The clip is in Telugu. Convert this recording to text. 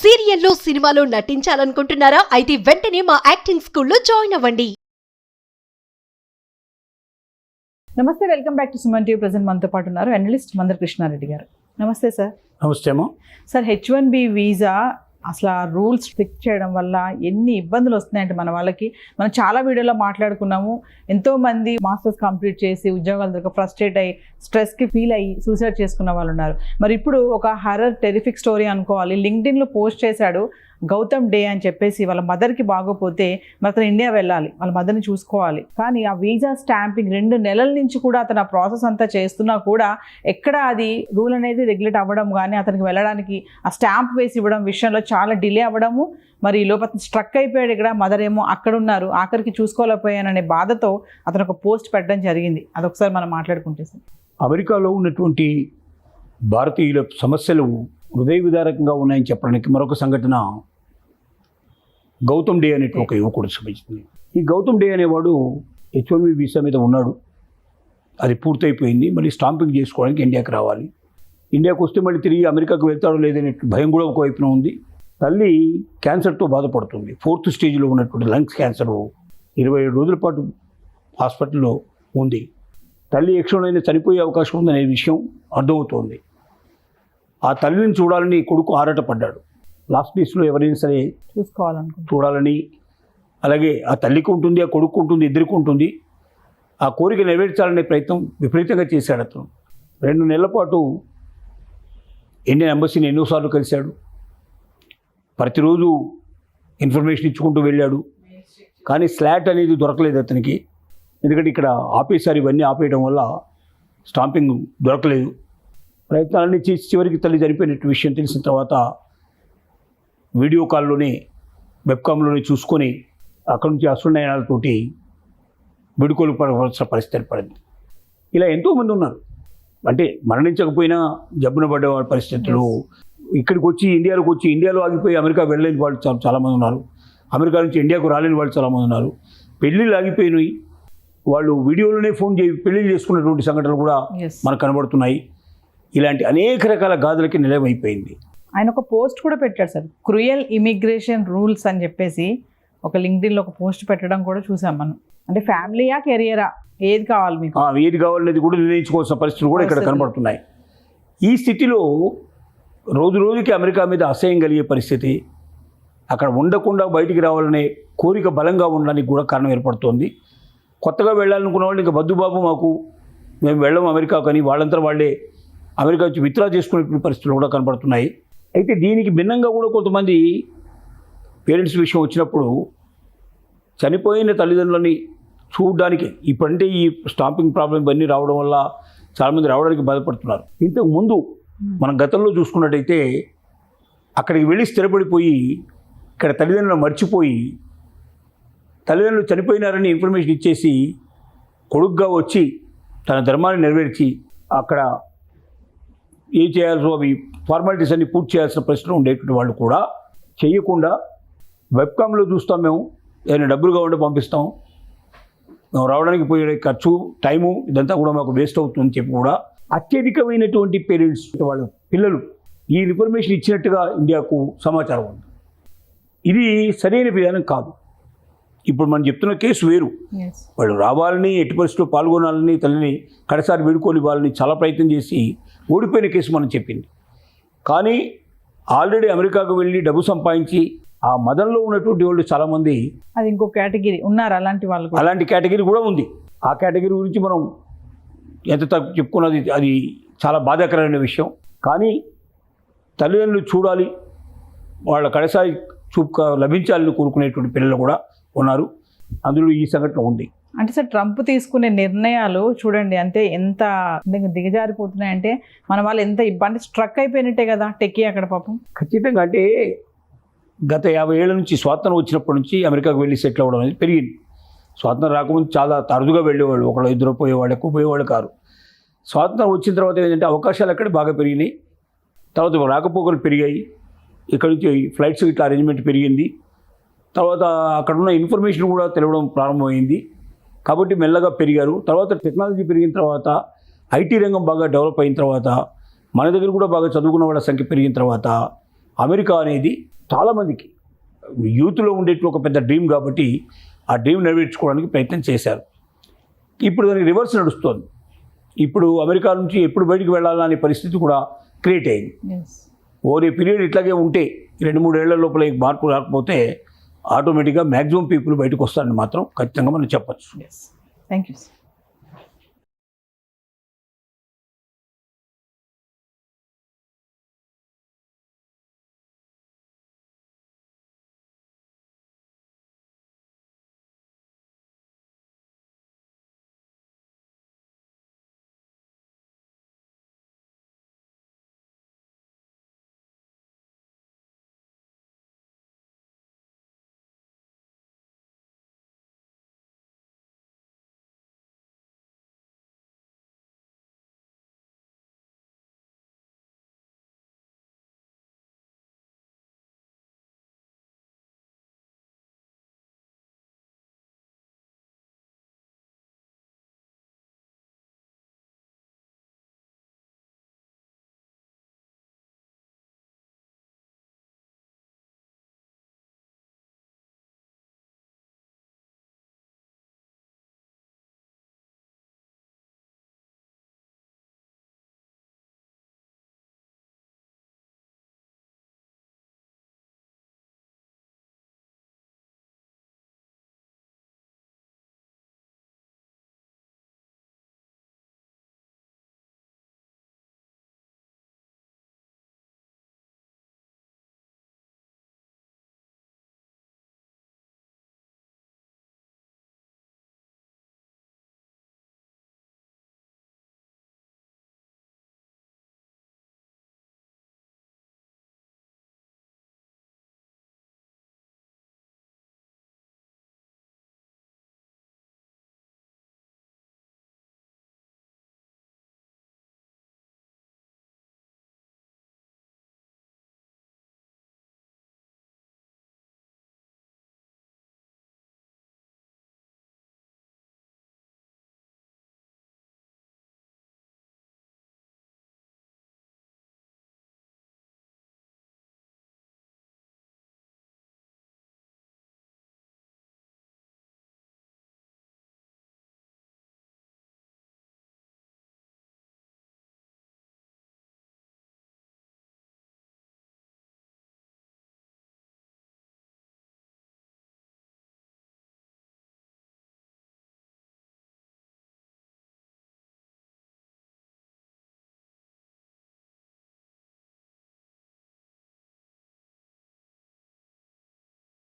సీరియల్లో సినిమాలో నటించాలనుకుంటున్నారా? అయితే వెంటనే మా యాక్టింగ్ స్కూల్లో జాయిన్ అవ్వండి. నమస్తే, welcome back to Suman TV. Present మనతో పాటు ఉన్నారు అనలిస్ట్ మందర కృష్ణారెడ్డి గారు. నమస్తే సార్. నమస్తే అమ్మా. సార్, H1B వీసా అసలు ఆ రూల్స్ స్ట్రిక్ట్ చేయడం వల్ల ఎన్ని ఇబ్బందులు వస్తున్నాయంటే మన వాళ్ళకి మనం చాలా వీడియోలో మాట్లాడుకున్నాము. ఎంతోమంది మాస్టర్స్ కంప్లీట్ చేసి ఉద్యోగాలు దొరక ఫ్రస్ట్రేట్ అయ్యి స్ట్రెస్కి ఫీల్ అయ్యి సూసైడ్ చేసుకున్న వాళ్ళు ఉన్నారు. మరి ఇప్పుడు ఒక హర్రర్ టెరిఫిక్ స్టోరీ అనుకోవాలి. లింక్డ్ఇన్లో పోస్ట్ చేశాడు గౌతమ్ డే అని చెప్పేసి. వాళ్ళ మదర్కి బాగోపోతే మరి అతను ఇండియా వెళ్ళాలి, వాళ్ళ మదర్ని చూసుకోవాలి. కానీ ఆ వీసా స్టాంపింగ్ 2 నెలల నుంచి కూడా అతను ఆ ప్రాసెస్ అంతా చేస్తున్నా కూడా ఎక్కడ అది రూల్ అనేది రెగ్యులేట్ అవ్వడం కానీ అతనికి వెళ్ళడానికి ఆ స్టాంప్ వేసి ఇవ్వడం విషయంలో చాలా డిలే అవ్వడము. మరి ఈ లోపల స్ట్రక్ అయిపోయాడు. ఇక్కడ మదర్ ఏమో అక్కడ ఉన్నారు, ఆఖరికి చూసుకోలేకపోయాననే బాధతో అతను ఒక పోస్ట్ పెట్టడం జరిగింది. అదొకసారి మనం మాట్లాడుకుంటే సార్. అమెరికాలో ఉన్నటువంటి భారతీయుల సమస్యలు హృదయ విదారకంగా ఉన్నాయని చెప్పడానికి మరొక సంఘటన గౌతమ్ డే అనే ఒక యువకుడు సంబంధించింది. ఈ గౌతమ్ డే అనేవాడు H1B వీసా మీద ఉన్నాడు. అది పూర్తయిపోయింది. మళ్ళీ స్టాంపింగ్ చేసుకోవడానికి ఇండియాకి రావాలి. ఇండియాకి వస్తే మళ్ళీ తిరిగి అమెరికాకు వెళ్తాడో లేదనే భయం కూడా ఒకవైపున ఉంది. తల్లి క్యాన్సర్తో బాధపడుతుంది. 4th స్టేజ్లో ఉన్నటువంటి లంగ్స్ క్యాన్సర్ 27 రోజుల పాటు హాస్పిటల్లో ఉంది. తల్లి ఎక్షణైనా చనిపోయే అవకాశం ఉందనే విషయం అర్థమవుతోంది. ఆ తల్లిని చూడాలని కొడుకు ఆరాటపడ్డాడు. లాస్ట్ డేస్లో ఎవరైనా సరే చూడాలని, అలాగే ఆ తల్లికి ఉంటుంది, ఆ కొడుకు ఉంటుంది, ఇద్దరికి ఉంటుంది. ఆ కోరిక నెరవేర్చాలనే ప్రయత్నం విపరీతంగా చేశాడు అతను. 2 నెలల పాటు ఇండియన్ ఎంబసీని ఎన్నోసార్లు కలిశాడు. ప్రతిరోజు ఇన్ఫర్మేషన్ ఇచ్చుకుంటూ వెళ్ళాడు. కానీ స్లాట్ అనేది దొరకలేదు అతనికి. ఎందుకంటే ఇక్కడ ఆపేసారి ఇవన్నీ ఆపేయడం వల్ల స్టాంపింగ్ దొరకలేదు. ప్రయత్నాలన్నీ చేసి చివరికి తల్లి చనిపోయినట్టు విషయం తెలిసిన తర్వాత వీడియో కాల్లోనే వెబ్కామ్లోనే చూసుకొని అక్కడి నుంచి అశ్రునయనాలతోటి విడుకోలు పడవలసిన పరిస్థితి ఏర్పడింది. ఇలా ఎంతోమంది ఉన్నారు. అంటే మరణించకపోయినా జబ్బున పడ్డ పరిస్థితులు ఇక్కడికి వచ్చి ఇండియాలోకి వచ్చి ఇండియాలో ఆగిపోయి అమెరికా వెళ్ళలేని వాళ్ళు చాలామంది ఉన్నారు. అమెరికా నుంచి ఇండియాకు రాలేని వాళ్ళు చాలామంది ఉన్నారు. పెళ్ళిళ్ళు ఆగిపోయినాయి. వాళ్ళు వీడియోలోనే ఫోన్ చేసి పెళ్ళిళ్ళు చేసుకున్నటువంటి సంఘటనలు కూడా మనకు కనబడుతున్నాయి. ఇలాంటి అనేక రకాల గాథలకి నిలయమైపోయింది. ఆయన ఒక పోస్ట్ కూడా పెట్టాడు సార్, క్రూయల్ ఇమిగ్రేషన్ రూల్స్ అని చెప్పేసి ఒక లింక్డ్ఇన్లో ఒక పోస్ట్ పెట్టడం కూడా చూసాం మనం. అంటే ఫ్యామిలీయా కెరియరా ఏది కావాలి మీకు, ఏది కావాలనేది కూడా నిర్ణయించుకోవాల్సిన పరిస్థితులు కూడా ఇక్కడ కనబడుతున్నాయి. ఈ స్థితిలో రోజు రోజుకి అమెరికా మీద అసహ్యం కలిగే పరిస్థితి, అక్కడ ఉండకుండా బయటికి రావాలనే కోరిక బలంగా ఉండడానికి కూడా కారణం ఏర్పడుతోంది. కొత్తగా వెళ్ళాలనుకున్న వాళ్ళు ఇంకా బద్దుబాబు మాకు మేము వెళ్ళము అమెరికా, కానీ వాళ్ళంతా వాళ్ళే అమెరికా వచ్చి విత్డ్రా చేసుకునే పరిస్థితులు కూడా కనబడుతున్నాయి. అయితే దీనికి భిన్నంగా కూడా కొంతమంది పేరెంట్స్ విషయం వచ్చినప్పుడు చనిపోయిన తల్లిదండ్రులని చూడడానికి ఇప్పుడంటే ఈ స్టాంపింగ్ ప్రాబ్లం ఇవన్నీ రావడం వల్ల చాలామంది రావడానికి బాధపడుతున్నారు. ఇంతకు ముందు మనం గతంలో చూసుకున్నట్టయితే అక్కడికి వెళ్ళి స్థిరపడిపోయి ఇక్కడ తల్లిదండ్రులను మర్చిపోయి తల్లిదండ్రులు చనిపోయినారని ఇన్ఫర్మేషన్ ఇచ్చేసి కొడుకుగా వచ్చి తన ధర్మాన్ని నెరవేర్చి అక్కడ ఏం చేయాల్సో అవి ఫార్మాలిటీస్ అన్ని పూర్తి చేయాల్సిన ప్రశ్నలు ఉండేటువంటి వాళ్ళు కూడా చేయకుండా వెబ్కామ్లో చూస్తాం, మేము ఏదైనా డబ్బులు కావాలంటే పంపిస్తాం, మేము రావడానికి పోయే ఖర్చు టైము ఇదంతా కూడా మాకు వేస్ట్ అవుతుందని చెప్పి కూడా అత్యధికమైనటువంటి పేరెంట్స్ వాళ్ళ పిల్లలు ఈ ఇన్ఫర్మేషన్ ఇచ్చినట్టుగా ఇండియాకు సమాచారం ఉంది. ఇది సరైన విధానం కాదు. ఇప్పుడు మనం చెప్తున్న కేసు వేరు. వాళ్ళు రావాలని, ఎట్టి పరిస్థితుల్లో పాల్గొనాలని, తల్లిని కడసారి వేడుకొని ఇవ్వాలని చాలా ప్రయత్నం చేసి ఓడిపోయిన కేసు మనం చెప్పింది. కానీ ఆల్రెడీ అమెరికాకు వెళ్ళి డబ్బు సంపాదించి ఆ మదంలో ఉన్నటువంటి వాళ్ళు చాలామంది, అది ఇంకో కేటగిరీ ఉన్నారు అలాంటి వాళ్ళు, అలాంటి కేటగిరీ కూడా ఉంది. ఆ కేటగిరీ గురించి మనం ఎంత తక్కువ చెప్పుకున్నది అది చాలా బాధాకరమైన విషయం. కానీ తల్లిదండ్రులు చూడాలి, వాళ్ళ కడసారి చూపు లభించాలని కోరుకునేటువంటి పిల్లలు కూడా ఉన్నారు. అందులో ఈ సంఘటన ఉంది. అంటే సార్, ట్రంప్ తీసుకునే నిర్ణయాలు చూడండి అంటే ఎంత దిగజారిపోతున్నాయంటే మన వాళ్ళు ఎంత ఇబ్బంది స్ట్రక్ అయిపోయినట్టే కదా టెక్కీ అక్కడ పాపం. ఖచ్చితంగా. అంటే గత 50 ఏళ్ల నుంచి స్వాతంత్రం వచ్చినప్పటి నుంచి అమెరికాకు వెళ్ళి సెటిల్ అవ్వడం అనేది పెరిగింది. స్వాతంత్రం రాకముందు చాలా అరుదుగా వెళ్ళేవాళ్ళు, ఒకళ్ళు ఇద్దరు పోయేవాళ్ళు, ఎక్కువ పోయేవాళ్ళు కారు. స్వాతంత్రం వచ్చిన తర్వాత ఏంటంటే అవకాశాలు అక్కడ బాగా పెరిగినాయి. తర్వాత రాకపోకలు పెరిగాయి. ఇక్కడి నుంచి ఫ్లైట్స్ ఇట్లా అరేంజ్మెంట్ పెరిగింది. తర్వాత అక్కడ ఉన్న ఇన్ఫర్మేషన్ కూడా తెలవడం ప్రారంభమైంది. కాబట్టి మెల్లగా పెరిగారు. తర్వాత టెక్నాలజీ పెరిగిన తర్వాత, ఐటీ రంగం బాగా డెవలప్ అయిన తర్వాత, మన దగ్గర కూడా బాగా చదువుకున్న వాళ్ళ సంఖ్య పెరిగిన తర్వాత అమెరికా అనేది చాలామందికి యూత్లో ఉండేట్టు ఒక పెద్ద డ్రీమ్ కాబట్టి ఆ డ్రీమ్ నెరవేర్చుకోవడానికి ప్రయత్నం చేశారు. ఇప్పుడు దానికి రివర్స్ నడుస్తోంది. ఇప్పుడు అమెరికా నుంచి ఎప్పుడు బయటికి వెళ్ళాలనే పరిస్థితి కూడా క్రియేట్ అయింది. ఓవర్ ఏ పీరియడ్ ఇట్లాగే ఉంటే 2-3 ఏళ్ల లోపల ఈ మార్పు రాకపోతే ఆటోమేటిక్గా మ్యాక్సిమం పీపుల్ బయటకు వస్తారని మాత్రం ఖచ్చితంగా మనం చెప్పచ్చు. Thank you.